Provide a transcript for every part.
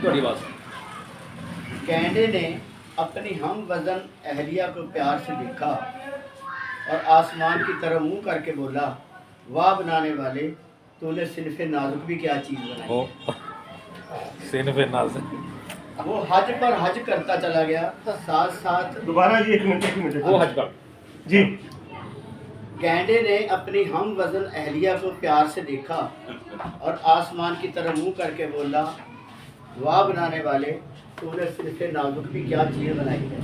थोड़ी बात गैंडे ने अपनी हम वजन अहलिया को प्यार से देखा और आसमान की तरफ मुंह करके बोला, वाह बनाने वाले, तूने सिनफे नाजुक भी क्या चीज़ बनाई है। सिनफे नाजुक वो हज पर हज करता चला गया, साथ साथ दोबारा जी, एक मिनट वो हज कर जी। गैंडे ने अपनी हम वजन अहलिया को प्यार से देखा और आसमान की तरफ मुंह करके बोला, वाह बनाने वाले, तूने सिर्फ नाजुक भी क्या चीज़ बनाई है।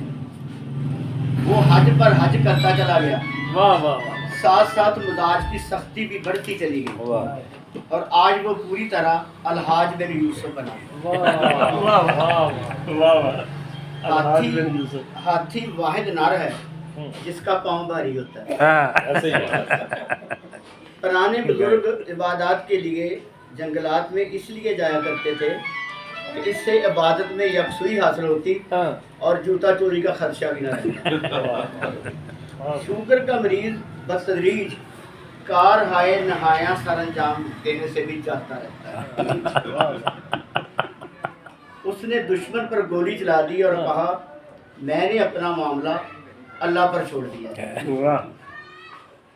वो हज पर हज करता चला गया, वाह वाह वाह साथ साथ मिजाज की सख्ती भी बढ़ती चली गई वाह और आज वो पूरी तरह अलहाज बिन यूसुफ बना। वाह वाह वाह हाथी वाहिद नर है जिसका पाँव भारी होता है। ऐसे ही पुराने बुजुर्ग इबादत के लिए जंगलात में इसलिए जाया करते थे कि इससे इबादत में यकसुई हासिल होती और जूता चोरी का खदशा भी न रहता। शुगर का मरीज बतदरीज कार हाय नहाया सरंजाम देने से भी जाता रहता है। उसने दुश्मन पर गोली चला दी और कहा, मैंने अपना मामला अल्लाह पर छोड़ दिया।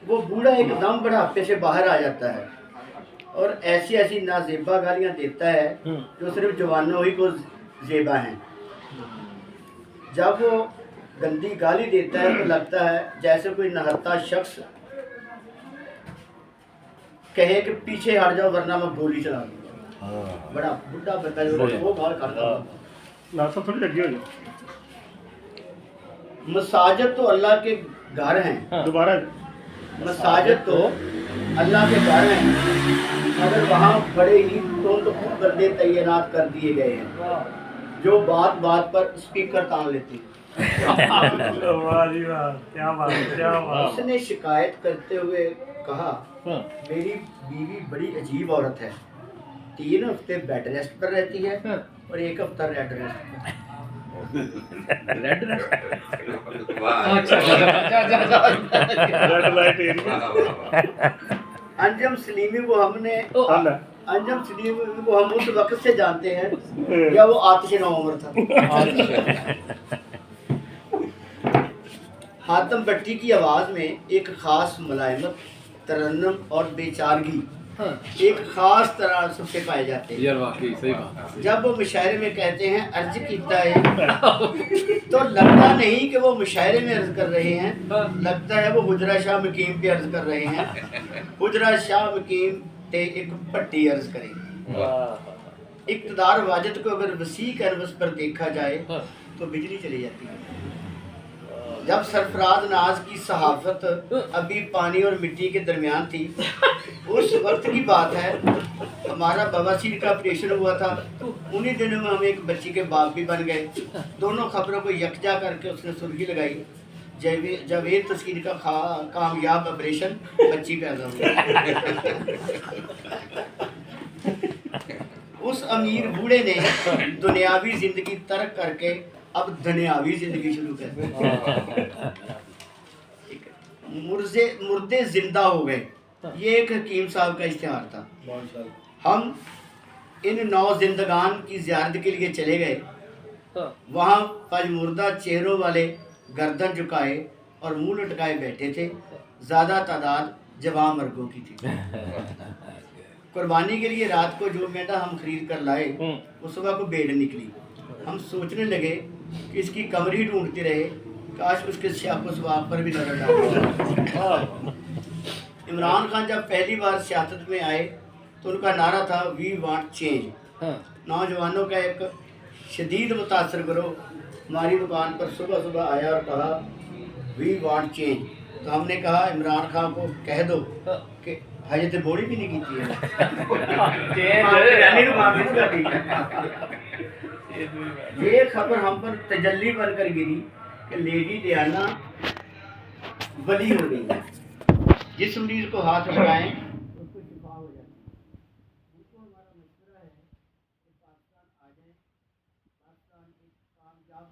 वो बूढ़ा एकदम बुढ़ापे से बाहर आ जाता है और ऐसी ऐसी नाजेबा गालियां देता है जो सिर्फ जवानों ही को जेबा हैं। जब वो गंदी गाली देता है तो लगता है जैसे कोई नहत्ता शख्स कहे कि पीछे हट जाओ वरना मैं गोली चला दूंगा। बड़ा बुढ़ा बंदा जो है वो बाहर करता नासा थोड़ी लगी हुई। मसाजिद तो अल्लाह के घर हैं। दोबारा मसाजिद तो अल्लाह के घर हैं, अगर वहाँ बड़े ही तो बंदे तैनात कर दिए गए हैं जो बात बात पर स्पीकर तान लेते हैं। वाह जी वाह, क्या बात है, क्या बात। उसने शिकायत करते हुए कहा, मेरी बीवी बड़ी अजीब औरत है, 3 हफ्ते बेड रेस्ट पर रहती है और 1 हफ्ता red rest. Red red red light area. Anjum Salimi को अंजम सलीमी को हम उस वक्त से जानते हैं जब वो आतिश नौमर था। हातम भट्टी की आवाज़ में एक ख़ास मुलायमत, तरन्नुम और बेचारगी एक ख़ास तरह से पाए जाते हैं। यार वाकई सही बात है। जब वो मुशायरे में कहते हैं अर्ज कीता है तो लगता नहीं कि वो मुशायरे में अर्ज कर रहे हैं, लगता है वो हुजरा शाह मकीम पे अर्ज कर रहे हैं। हुजरा शाह मकीम ते एक भट्टी अर्ज करें। इक़्तिदार वाजिद को अगर वसी कैनवस पर देखा जाए तो बिजली चली जाती है। जब सरफराज नाज की सहाफत अभी पानी और मिट्टी के दरमियान थी, उस वक्त की बात है, हमारा बवासीर का ऑपरेशन हुआ था। उन्हीं दिनों में हम एक बच्ची के बाप भी बन गए। दोनों खबरों को यकजा करके उसने सुर्खी लगाई, जावेद तस्कीर का कामयाब ऑपरेशन, बच्ची पैदा हुई। उस अमीर बूढ़े ने दुनियावी जिंदगी तर्क करके अब दुनियावी जिंदगी शुरू कर दी। मुर्दे जिंदा हो गए, ये एक हकीम साहब का इश्तिहार था। हम इन 9 जिंदगान की ज़ियारत के लिए चले गए। वहाँ पजमुर्दा चेहरों वाले गर्दन झुकाए और मुंह लटकाए बैठे थे। ज़्यादा तादाद जवां मर्गों की थी। कुर्बानी के लिए रात को जो मेंढा हम खरीद कर लाए, उस सुबह को भेड़ निकली। हम सोचने लगे कि इसकी कमर ही ढूंढते रहे, काश उसके शाको स्वाब पर भी नजर डाले। इमरान खान जब पहली बार सियासत में आए तो उनका नारा था, वी वांट चेंज। नौजवानों का एक शदीद मुतासर ग्रोह हमारी दुकान पर सुबह सुबह आया और कहा, वी वांट चेंज। तो हमने कहा, इमरान खान को कह दो कि हजे तो बोड़ी भी नहीं की ये खबर हम पर तजल्ली बनकर गिरी कि लेडी डियाना बली हो गई है। जिस मरीज को हाथ लगाएं उसको शिफा हो जाती है। उनको हमारा मशवरा है कि पाकिस्तान आ जाए। पाकिस्तान एक कामयाब